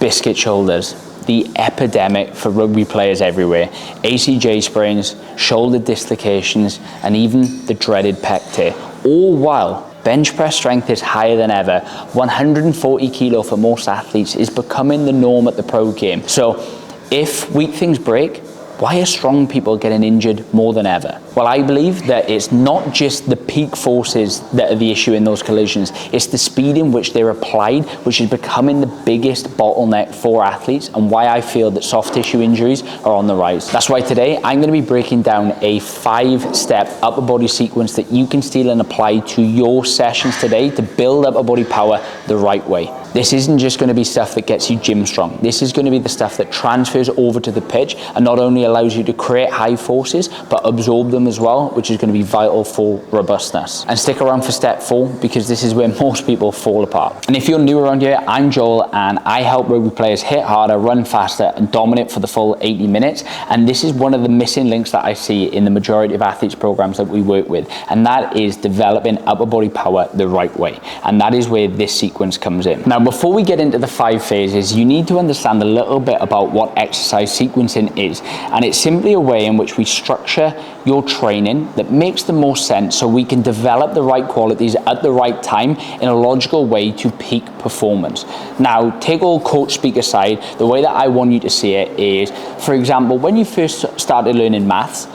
biscuit shoulders, the epidemic for rugby players everywhere. ACJ sprains, shoulder dislocations, and even the dreaded pec tear. All while bench press strength is higher than ever. 140 kilo for most athletes is becoming the norm at the pro game. So if weak things break, why are strong people getting injured more than ever? Well, I believe that it's not just the peak forces that are the issue in those collisions, it's the speed in which they're applied, which is becoming the biggest bottleneck for athletes, and why I feel that soft tissue injuries are on the rise. That's why today I'm going to be breaking down a 5-step upper body sequence that you can steal and apply to your sessions today to build upper body power the right way. This isn't just going to be stuff that gets you gym strong. This is going to be the stuff that transfers over to the pitch and not only allows you to create high forces, but absorb them as well, which is going to be vital for robustness. And stick around for step 4, because this is where most people fall apart. And if you're new around here, I'm Joel, and I help rugby players hit harder, run faster, and dominate for the full 80 minutes. And this is one of the missing links that I see in the majority of athletes programs that we work with. And that is developing upper body power the right way. And that is where this sequence comes in. Now, before we get into the 5 phases, you need to understand a little bit about what exercise sequencing is. And it's simply a way in which we structure your training that makes the most sense so we can develop the right qualities at the right time in a logical way to peak performance. Now, take all coach speak aside, the way that I want you to see it is, for example, when you first started learning maths,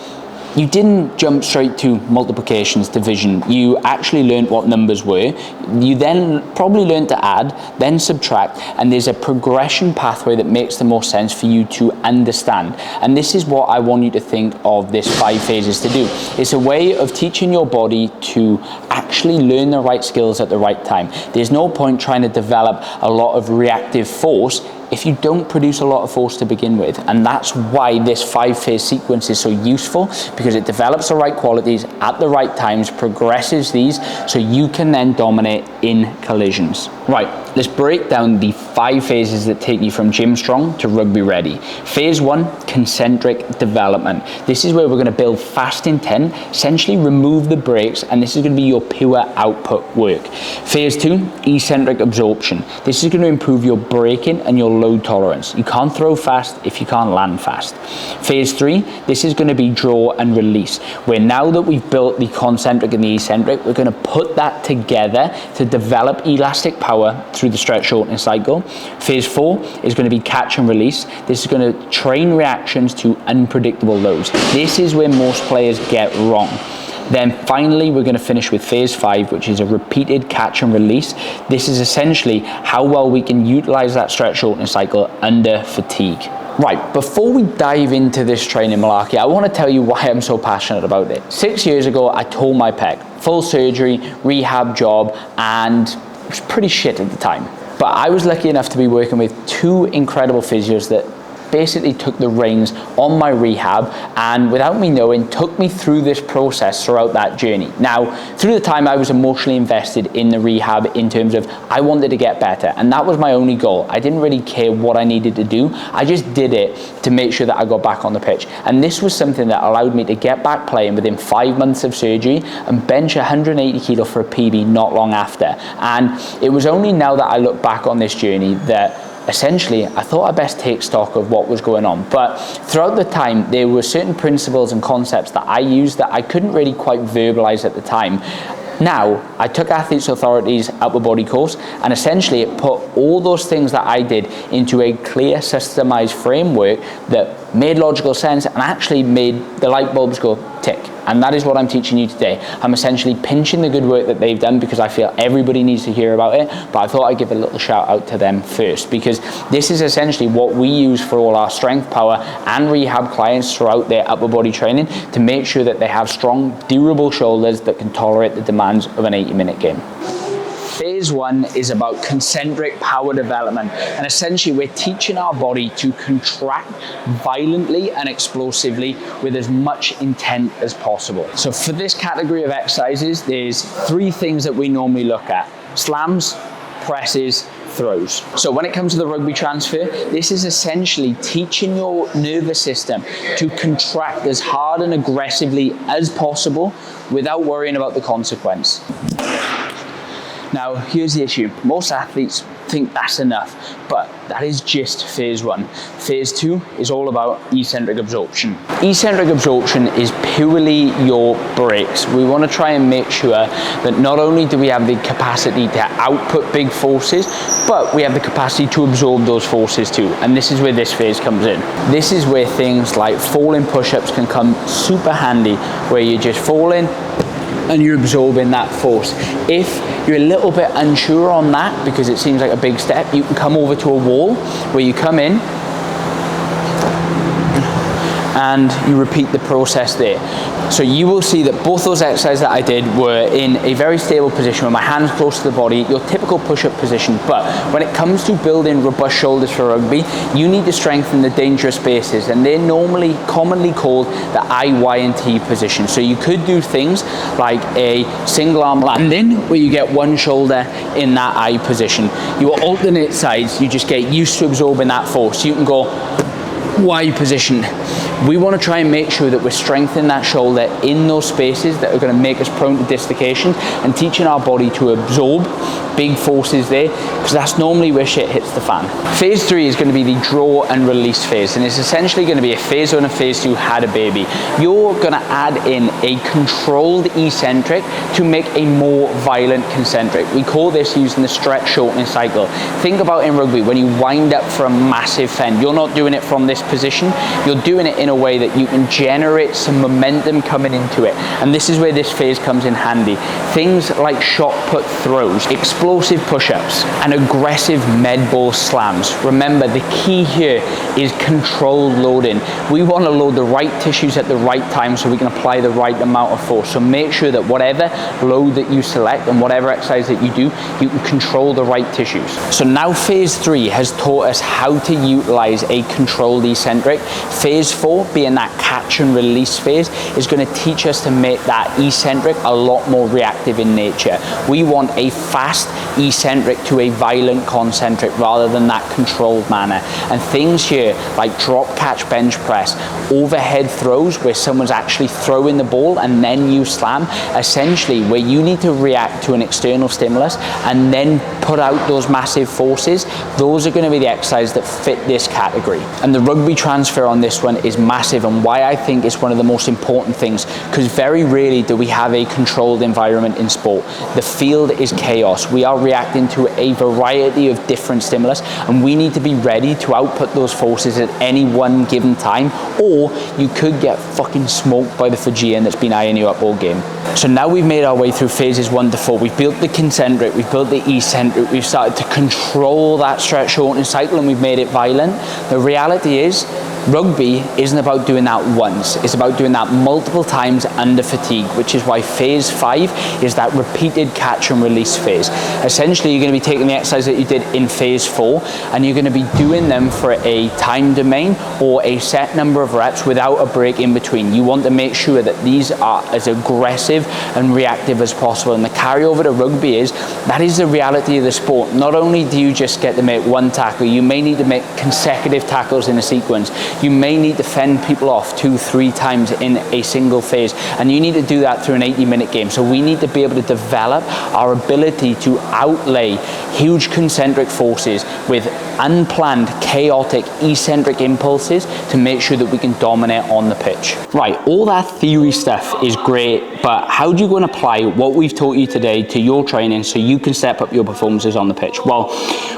you didn't jump straight to multiplications, division. You actually learned what numbers were. You then probably learned to add, then subtract, and there's a progression pathway that makes the most sense for you to understand. And this is what I want you to think of this 5 phases to do. It's a way of teaching your body to actually learn the right skills at the right time. There's no point trying to develop a lot of reactive force if you don't produce a lot of force to begin with. And that's why this 5-phase sequence is so useful, because it develops the right qualities at the right times, progresses these, so you can then dominate in collisions. Right, let's break down the 5 phases that take you from gym strong to rugby ready. Phase 1, concentric development. This is where we're going to build fast intent, essentially remove the brakes, and this is going to be your pure output work. Phase 2, eccentric absorption. This is going to improve your braking and your load tolerance. You can't throw fast if you can't land fast. Phase 3, this is going to be draw and release, where now that we've built the concentric and the eccentric, we're going to put that together to develop elastic power through the stretch shortening cycle. Phase 4 is going to be catch and release. This is going to train reactions to unpredictable loads. This is where most players get wrong. Then finally, we're going to finish with phase 5, which is a repeated catch and release. This is essentially how well we can utilize that stretch shortening cycle under fatigue. Right, before we dive into this training malarkey, I want to tell you why I'm so passionate about it. 6 years ago, I tore my pec. Full surgery, rehab job, and it was pretty shit at the time. But I was lucky enough to be working with 2 incredible physios that basically took the reins on my rehab, and without me knowing, took me through this process throughout that journey. Now, through the time, I was emotionally invested in the rehab in terms of I wanted to get better, and that was my only goal. I didn't really care what I needed to do. I just did it to make sure that I got back on the pitch. And this was something that allowed me to get back playing within 5 months of surgery and bench 180 kilo for a PB not long after. And it was only now that I look back on this journey that essentially, I thought I'd best take stock of what was going on. But throughout the time, there were certain principles and concepts that I used that I couldn't really quite verbalize at the time. Now, I took Athletes Authority's upper body course, and essentially it put all those things that I did into a clear, systemized framework that made logical sense and actually made the light bulbs go tick. And that is what I'm teaching you today. I'm essentially pinching the good work that they've done because I feel everybody needs to hear about it, but I thought I'd give a little shout out to them first, because this is essentially what we use for all our strength, power, and rehab clients throughout their upper body training to make sure that they have strong, durable shoulders that can tolerate the demands of an 80-minute game. Phase 1 is about concentric power development, and essentially we're teaching our body to contract violently and explosively with as much intent as possible. So for this category of exercises, there's 3 things that we normally look at: slams, presses, throws. So when it comes to the rugby transfer, this is essentially teaching your nervous system to contract as hard and aggressively as possible without worrying about the consequence. Now, here's the issue. Most athletes think that's enough, but that is just phase 1. Phase 2 is all about eccentric absorption. Eccentric absorption is purely your brakes. We want to try and make sure that not only do we have the capacity to output big forces, but we have the capacity to absorb those forces too. And this is where this phase comes in. This is where things like falling push-ups can come super handy, where you're just falling and you're absorbing that force. If you're a little bit unsure on that because it seems like a big step, you can come over to a wall where you come in and you repeat the process there. So you will see that both those exercises that I did were in a very stable position with my hands close to the body, your typical push-up position. But when it comes to building robust shoulders for rugby, you need to strengthen the dangerous bases, and they're commonly called the I, Y, and T position. So you could do things like a single arm landing where you get one shoulder in that I position. You will alternate sides, you just get used to absorbing that force. You can go Y position. We want to try and make sure that we're strengthening that shoulder in those spaces that are going to make us prone to dislocation, and teaching our body to absorb big forces there, because that's normally where shit hits the fan. Phase 3 is going to be the draw and release phase, and it's essentially going to be a phase 1 and phase 2 had a baby. You're going to add in a controlled eccentric to make a more violent concentric. We call this using the stretch-shortening cycle. Think about in rugby, when you wind up for a massive fend, you're not doing it from this position, you're doing it in a way that you can generate some momentum coming into it. And this is where this phase comes in handy. Things like shot put throws, explosive push-ups, and aggressive med ball slams. Remember, the key here is controlled loading. We want to load the right tissues at the right time so we can apply the right amount of force. So make sure that whatever load that you select and whatever exercise that you do, you can control the right tissues. So now phase 3 has taught us how to utilize a controlled eccentric. Phase 4, being that catch and release phase, is going to teach us to make that eccentric a lot more reactive in nature. We want a fast eccentric to a violent concentric rather than that controlled manner. And things here like drop catch bench press, overhead throws where someone's actually throwing the ball and then you slam, essentially where you need to react to an external stimulus and then put out those massive forces, those are going to be the exercises that fit this category. And the rugby transfer on this one is massive, and why I think it's one of the most important things, because very rarely do we have a controlled environment in sport. The field is chaos. We are reacting to a variety of different stimulus, and we need to be ready to output those forces at any one given time, or you could get fucking smoked by the Fijian that's been eyeing you up all game. So now we've made our way through phases 1 to 4. We've built the concentric, we've built the eccentric, we've started to control that stretch shortening cycle, and we've made it violent. The reality is, rugby isn't about doing that once, it's about doing that multiple times under fatigue, which is why phase 5 is that repeated catch and release phase. Essentially, you're going to be taking the exercise that you did in phase 4 and you're going to be doing them for a time domain or a set number of reps without a break in between. You want to make sure that these are as aggressive and reactive as possible, and the carryover to rugby is, that is the reality of the sport. Not only do you just get to make one tackle, you may need to make consecutive tackles in a sequence. You may need to fend people off 2-3 times in a single phase, and you need to do that through an 80-minute game. So we need to be able to develop our ability to outlay huge concentric forces with unplanned, chaotic, eccentric impulses to make sure that we can dominate on the pitch. Right, all that theory stuff is great, but how do you go and apply what we've taught you today to your training so you can step up your performances on the pitch? Well,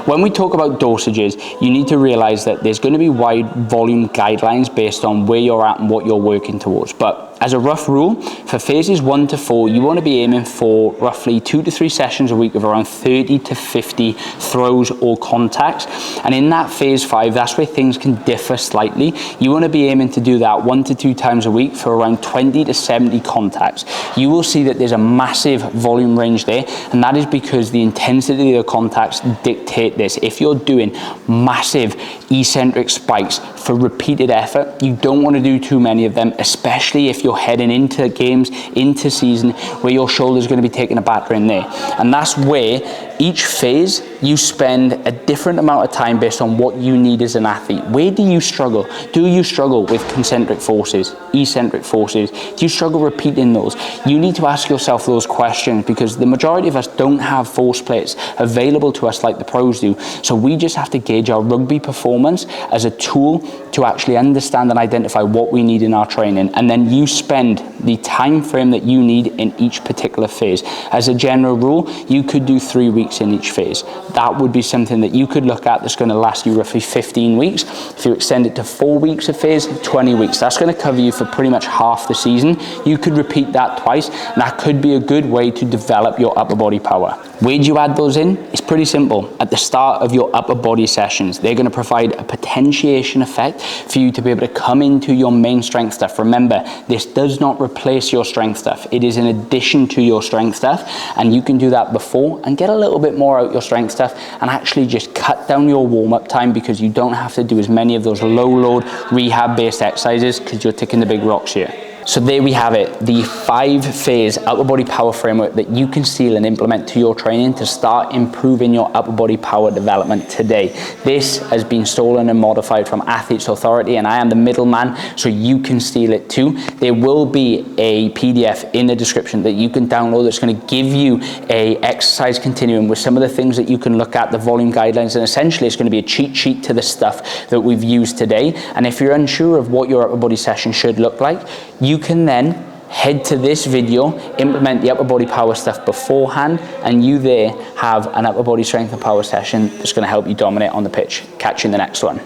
when we talk about dosages, you need to realize that there's going to be wide volume guidelines based on where you're at and what you're working towards. But as a rough rule, for phases 1 to 4, you want to be aiming for roughly 2 to 3 sessions a week of around 30 to 50 throws or contacts. And in that phase 5, that's where things can differ slightly. You want to be aiming to do that 1 to 2 times a week for around 20 to 70 contacts. You will see that there's a massive volume range there, and that is because the intensity of the contacts dictate this. If you're doing massive eccentric spikes for repeated effort, you don't want to do too many of them, especially if you're heading into games, into season, where your shoulder's going to be taking a battering there. And that's where each phase you spend a different amount of time based on what you need as an athlete. Where do you struggle? Do you struggle with concentric forces, eccentric forces? Do you struggle repeating those? You need to ask yourself those questions, because the majority of us don't have force plates available to us like the pros do. So we just have to gauge our rugby performance as a tool to actually understand and identify what we need in our training. And then you spend the time frame that you need in each particular phase. As a general rule, you could do 3 weeks in each phase. That would be something that you could look at that's going to last you roughly 15 weeks. If you extend it to 4 weeks of phase, 20 weeks. That's going to cover you for pretty much half the season. You could repeat that twice, and that could be a good way to develop your upper body power. Where do you add those in? It's pretty simple. At the start of your upper body sessions, they're going to provide a potentiation effect for you to be able to come into your main strength stuff. Remember, this does not replace your strength stuff. It is in addition to your strength stuff, and you can do that before and get a little bit more out your strength stuff and actually just cut down your warm-up time, because you don't have to do as many of those low-load rehab-based exercises because you're ticking the big rocks here. So there we have it, the 5-phase upper body power framework that you can steal and implement to your training to start improving your upper body power development today. This has been stolen and modified from Athletes Authority, and I am the middleman, so you can steal it too. There will be a PDF in the description that you can download that's going to give you a exercise continuum with some of the things that you can look at, the volume guidelines, and essentially it's going to be a cheat sheet to the stuff that we've used today. And if you're unsure of what your upper body session should look like, you can then head to this video, implement the upper body power stuff beforehand, and you there have an upper body strength and power session that's going to help you dominate on the pitch. Catch you in the next one.